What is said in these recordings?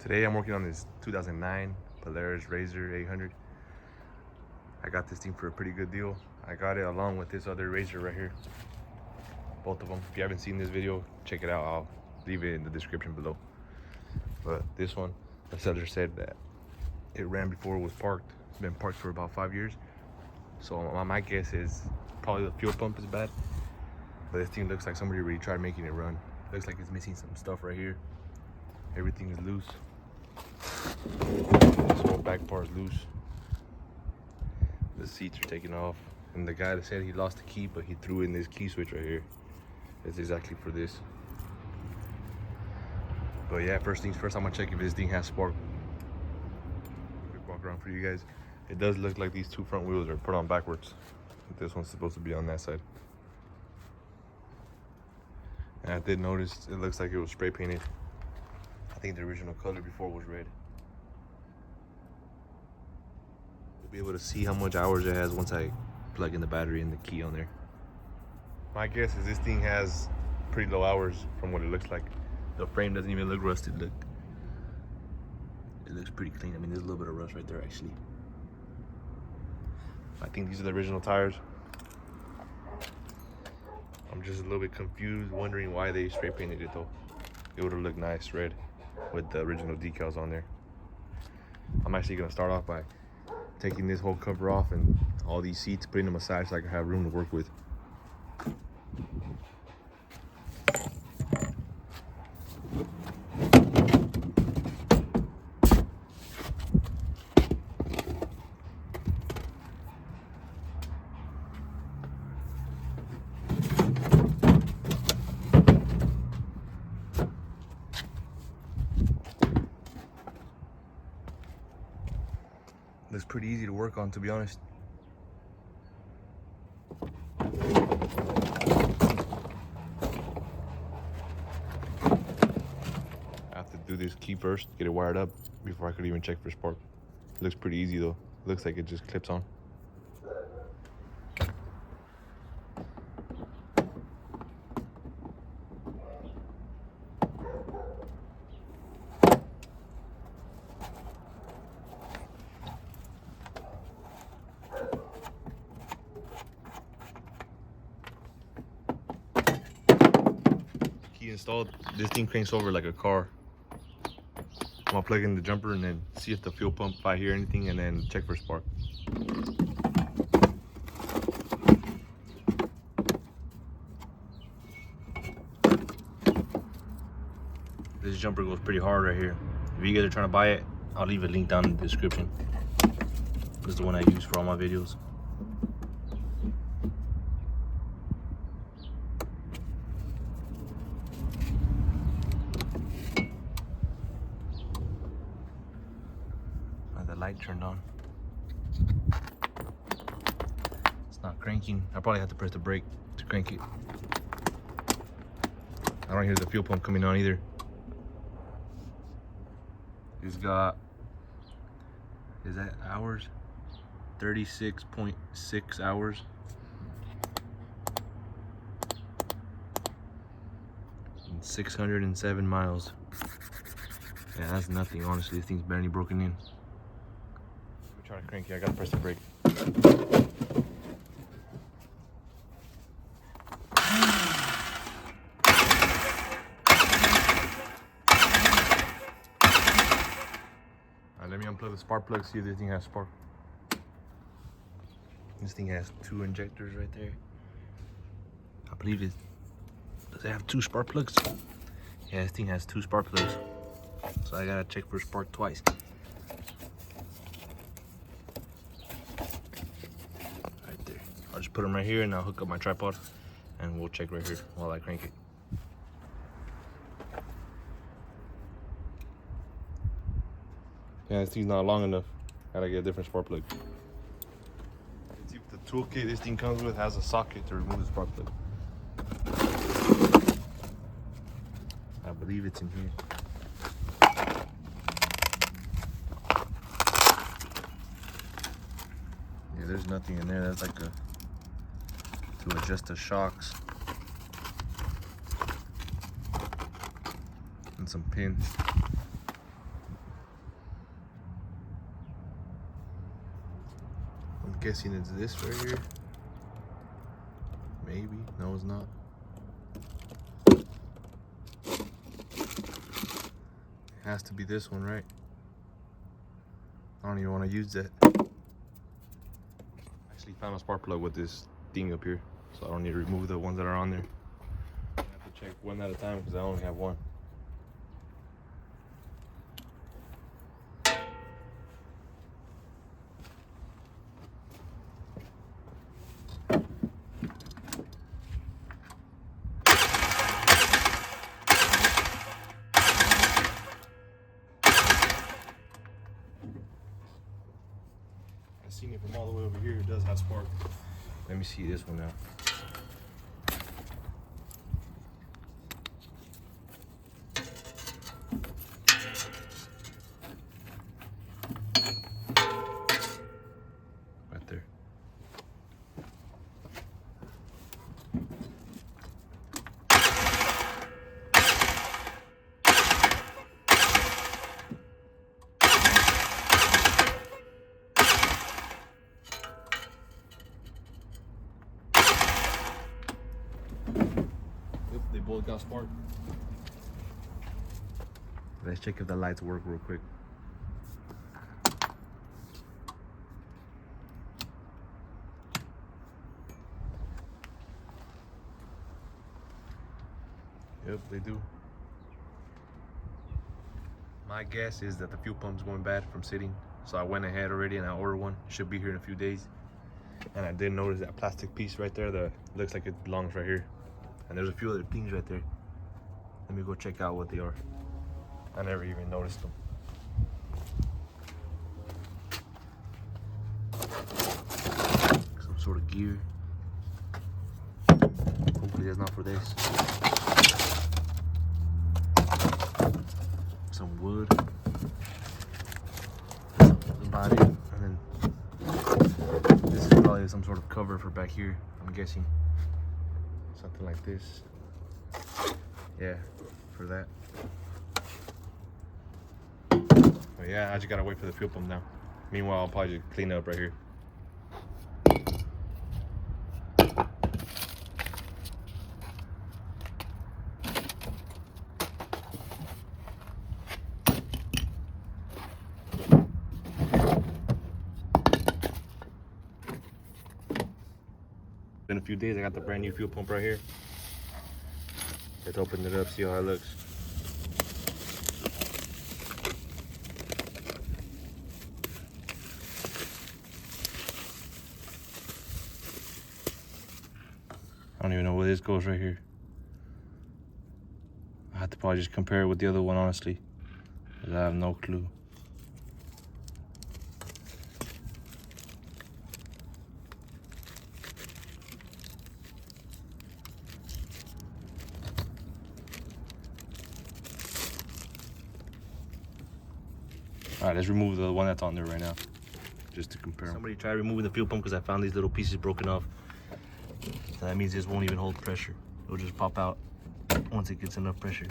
Today I'm working on this 2009 Polaris Razor 800. I got this thing for a pretty good deal. I got it along with this other Razor right here. Both of them. If you haven't seen this video, check it out. I'll leave it in the description below. But this one, the seller said that it ran before it was parked. It's been parked for about 5 years. So my guess is probably the fuel pump is bad. But this thing looks like somebody really tried making it run. Looks like it's missing some stuff right here. Everything is loose. This whole back part is loose. The seats are taken off. And the guy that said he lost the key, but he threw in this key switch right here. It's exactly for this. But yeah, first things first, I'm gonna check if this thing has spark. Quick walk around for you guys. It does look like these two front wheels are put on backwards. This one's supposed to be on that side. And I did notice it looks like it was spray painted. I think the original color before was red. We'll be able to see how much hours it has once I plug in the battery and the key on there. My guess is this thing has pretty low hours from what it looks like. The frame doesn't even look rusted. Look, it looks pretty clean. I mean, there's a little bit of rust right there actually. I think these are the original tires. I'm just a little bit confused, wondering why they spray painted it though. It would have looked nice red with the original decals on there. I'm actually gonna start off by taking this whole cover off and all these seats, putting them aside so I can have room to work with. Looks pretty easy to work on, to be honest. I have to do this key first, get it wired up before I could even check for spark. It looks pretty easy though. Looks like it just clips on. Installed, this thing cranks over like a car. I'm gonna plug in the jumper and then see if the fuel pump, if I hear anything, and then check for spark. This jumper goes pretty hard right here. If you guys are trying to buy it, I'll leave a link down in the description. This is the one I use for all my videos. Light turned on. It's not cranking. I probably have to press the brake to crank it. I don't hear the fuel pump coming on either. It's got, is that hours? 36.6 hours. And 607 miles. Yeah, that's nothing, honestly. This thing's barely broken in. Trying to crank it, I gotta press the brake. Let me unplug the spark plug, see if this thing has spark. This thing has 2 injectors right there. I believe it. Does it have 2 spark plugs? Yeah, this thing has 2 spark plugs. So I gotta check for spark twice. I'll just put them right here and I'll hook up my tripod and we'll check right here while I crank it. Yeah, this thing's not long enough. Gotta get a different spark plug. Let's see if the toolkit this thing comes with has a socket to remove the spark plug. I believe it's in here. Yeah, there's nothing in there. That's like a to adjust the shocks and some pins. guessing it's this right here. Maybe. No, it's not. It has to be this one, right? I don't even want to use that. Actually found a spark plug with this thing up here, so I don't need to remove the ones that are on there. I have to check one at a time because I only have one. Seen it from all the way over here. It does have spark. Let me see this one now. Right there. They both got spark. Let's check if the lights work real quick. Yep, they do. My guess is that the fuel pump's going bad from sitting. So I went ahead already and I ordered one. It should be here in a few days. And I did notice that plastic piece right there that looks like it belongs right here. And there's a few other things right there. Let me go check out what they are. I never even noticed them. Some sort of gear. Hopefully that's not for this. Some wood. That's about it. And then this is probably some sort of cover for back here, I'm guessing. Something like this. Yeah, for that. But yeah, I just gotta wait for the fuel pump now. Meanwhile, I'll probably just clean up right here. In a few days, I got the brand new fuel pump right here. Let's open it up, see how it looks. I don't even know where this goes right here. I have to probably just compare it with the other one, honestly, because I have no clue. All right, let's remove the one that's on there right now, just to compare. Somebody tried removing the fuel pump because I found these little pieces broken off. So that means this won't even hold pressure. It'll just pop out once it gets enough pressure.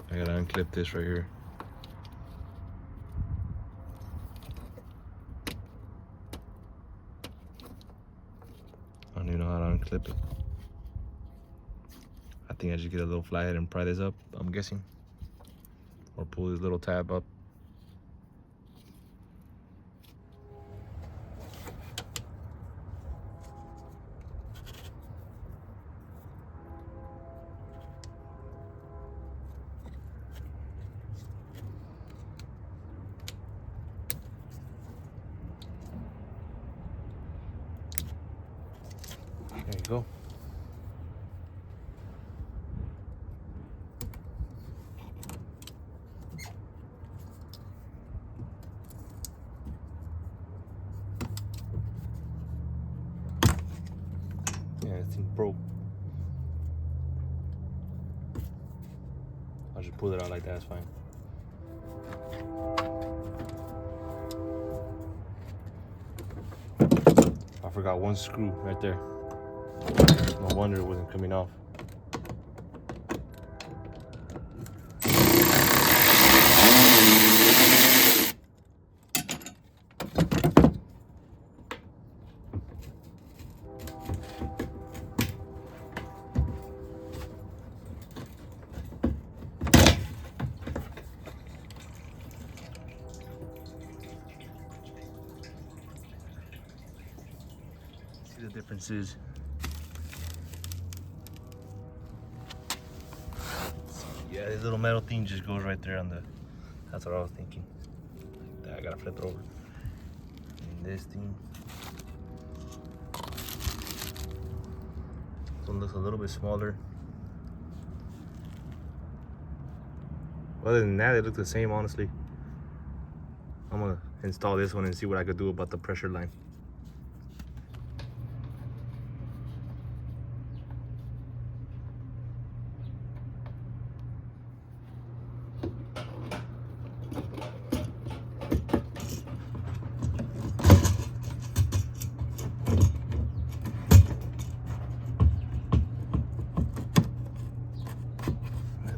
I gotta unclip this right here. I don't even know how to unclip it. I think I just get a little flathead and pry this up, I'm guessing. Or pull this little tab up. There you go. man. This thing broke. I'll just pull it out like that, it's fine. I forgot one screw right there. No wonder it wasn't coming off. See the differences. Yeah, this little metal thing just goes right there on the. That's what I was thinking. Like that, I gotta flip it over. And this thing. This one looks a little bit smaller. Other than that, it looks the same, honestly. I'm gonna install this one and see what I could do about the pressure line.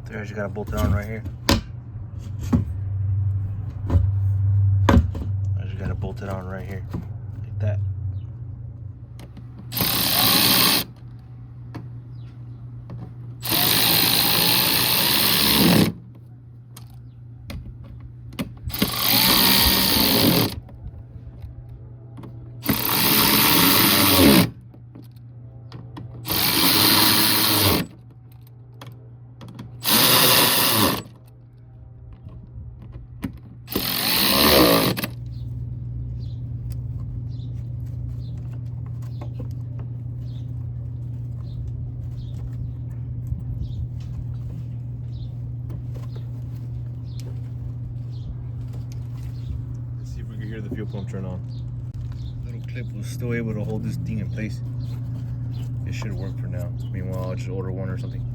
There, you gotta bolt it on right here. I just gotta bolt it on right here, like that. Hear the fuel pump turn on. Little clip was still able to hold this thing in place. It should work for now. Meanwhile, I'll just order one or something.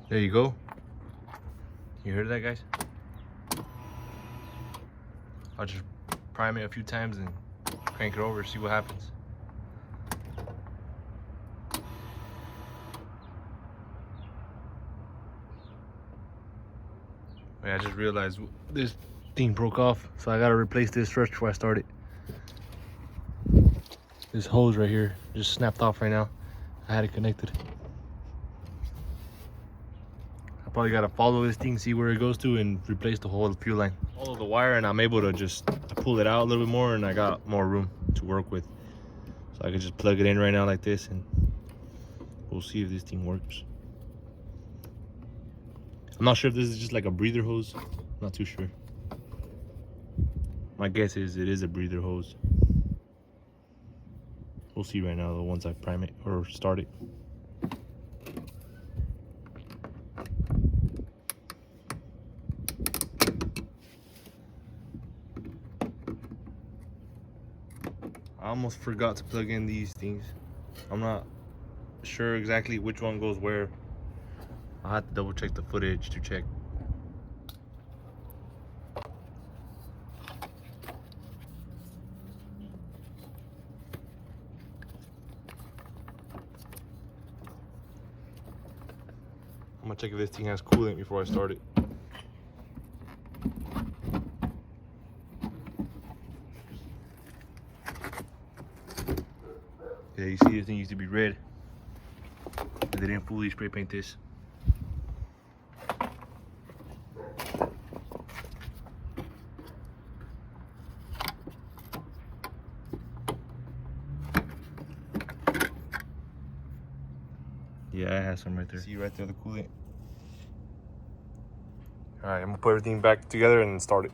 There you go. You heard that, guys? I'll just prime it a few times and crank it over, see what happens. I just realized this thing broke off, so I gotta replace this first before I start it. This hose right here just snapped off right now. I had it connected. I probably gotta follow this thing, see where it goes to, and replace the whole fuel line. Follow the wire, and I'm able to just pull it out a little bit more, and I got more room to work with. So I can just plug it in right now like this, and we'll see if this thing works. I'm not sure if this is just like a breather hose. I'm not too sure. My guess is it is a breather hose. We'll see right now though once I prime it or start it. I almost forgot to plug in these things. I'm not sure exactly which one goes where. I'll have to double check the footage to check. I'm gonna check if this thing has coolant before I start it. Yeah, you see this thing used to be red. They didn't fully spray paint this. Yeah, I have some right there. See right there, the coolant. All right, I'm gonna put everything back together and start it.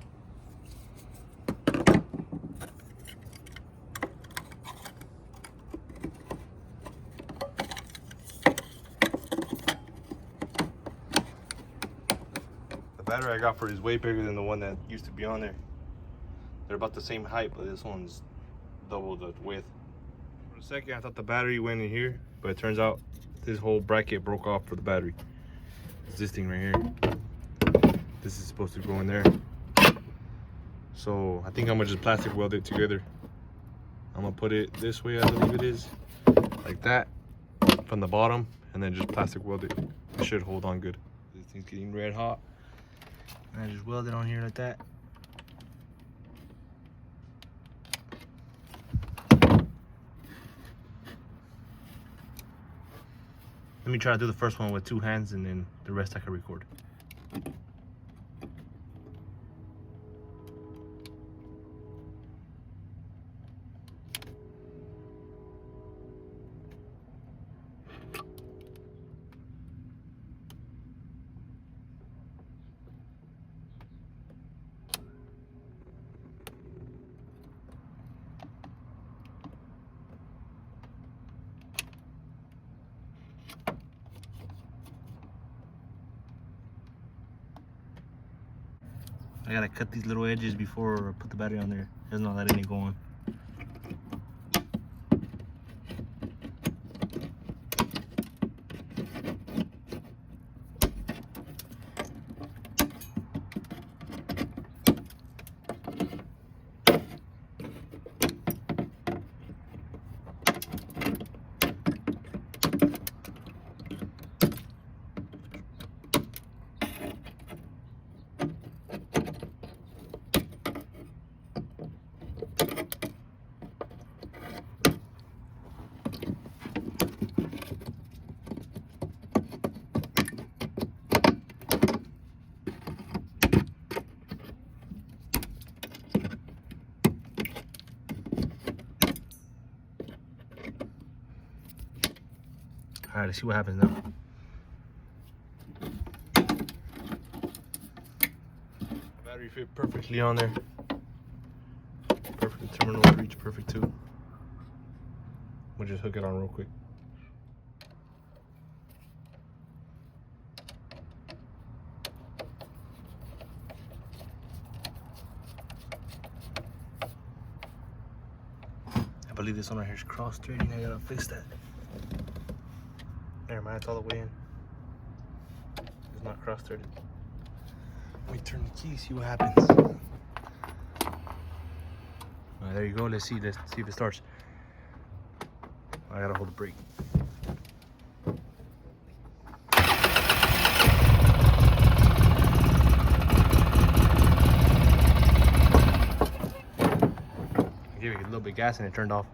The battery I got for it is way bigger than the one that used to be on there. They're about the same height, but this one's double the width. For a second, I thought the battery went in here, but it turns out this whole bracket broke off for the battery. It's this thing right here. This is supposed to go in there. So I think I'm gonna just plastic weld it together. I'm gonna put it this way, I believe it is, like that, from the bottom, and then just plastic weld it. It should hold on good. This thing's getting red hot. And I just weld it on here like that. Let me try to do the first one with 2 hands, and then the rest I can record. I gotta cut these little edges before I put the battery on there. There's not letting it go on. All right, let's see what happens now. Battery fit perfectly on there. Perfect terminal reach, perfect too. We'll just hook it on real quick. I believe this one right here is cross threading. I gotta fix that. Never mind, it's all the way in. It's not cross threaded. Let me turn the key, see what happens. Alright, there you go. Let's see if it starts. I gotta hold the brake. I gave it a little bit of gas and it turned off.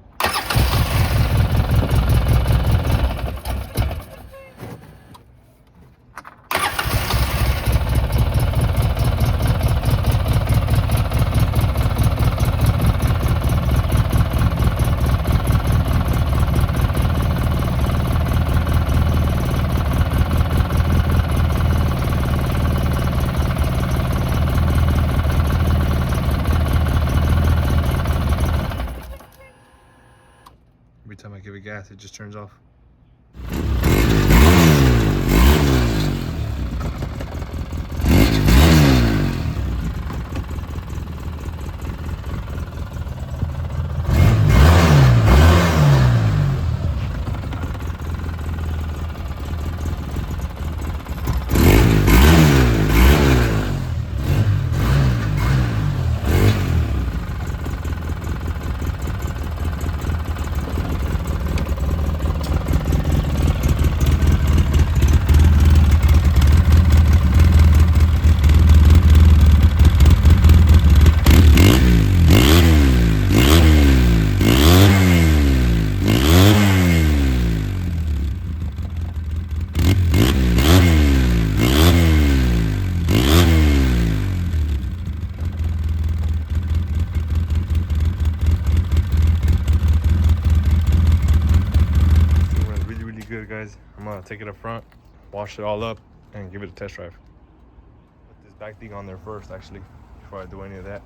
Every time I give it gas, it just turns off. Good, guys. I'm gonna take it up front, wash it all up, and give it a test drive. Put this back thing on there first, actually, before I do any of that.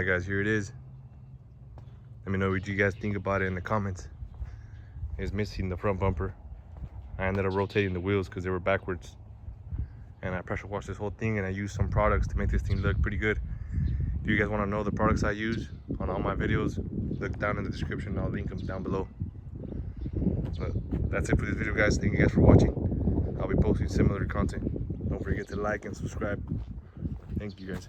guys, here it is. Let me know what you guys think about it in the comments. It's missing the front bumper. I ended up rotating the wheels because they were backwards. And I pressure washed this whole thing, and I used some products to make this thing look pretty good. If you guys want to know the products I use on all my videos, look down in the description. I'll link them down below. But that's it for this video, guys. Thank you guys for watching. I'll be posting similar content. Don't forget to like and subscribe. Thank you, guys.